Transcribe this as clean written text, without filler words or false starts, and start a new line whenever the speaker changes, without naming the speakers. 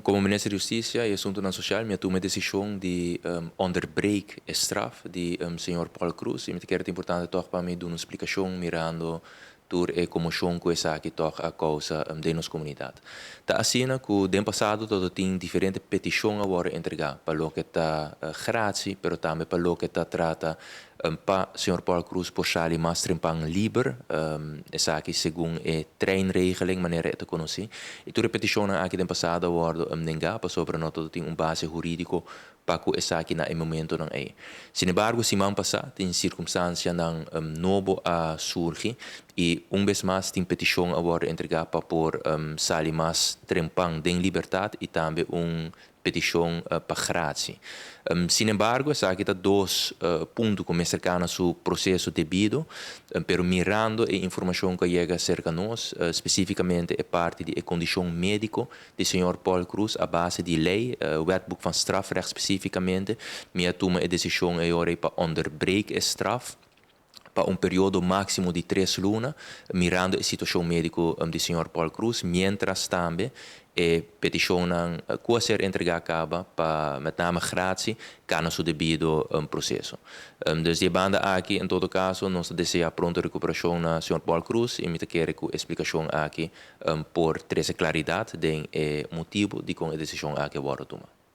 Como ministro de Justiça e Assunto Social, me tomei a decisão de onderbreak a straf de senhor Paul Cruz. E me quero importante toch para mim dar uma explicação mirando tur e commoção que essa aqui toch a causa de nossa comunidade. Tá assim que o ano passado todo tem diferentes petições a ser entregar para o que está grátis, pero também para o que está trata para senhor Paul Cruz por sair mais trempang livre, essa aqui segundo a treinregeling maneira te conheci. E tu repetição aqui do passado a nenga para sobre nós todo tem base jurídico para que essa aqui na momento não é. Sin embargo, se man passar tem circunstância não novo a surgir e vez mais tem petição a ser entregada para por sair mais trempang de liberdade e também petição para grátis. Sin embargo, essa aqui está dois pontos que começam a seu processo devido, pero mirando a informação que chega cerca de nós, especificamente a parte de condição médica do senhor Paul Cruz, a base de lei, wetboek van strafrecht especificamente, me toma a decisão para onderbreken a straf para período máximo de 3 lunas, mirando a situação médica do senhor Paul Cruz, mientras também a petição que ser entregada acaba para, met name grátis, no seu devido processo. Desde a banda aqui, em todo caso, nós desejamos pronta recuperação na senhor Paul Cruz e me quero que a explicação aqui por trazer claridade do motivo de com a decisão aqui agora toma.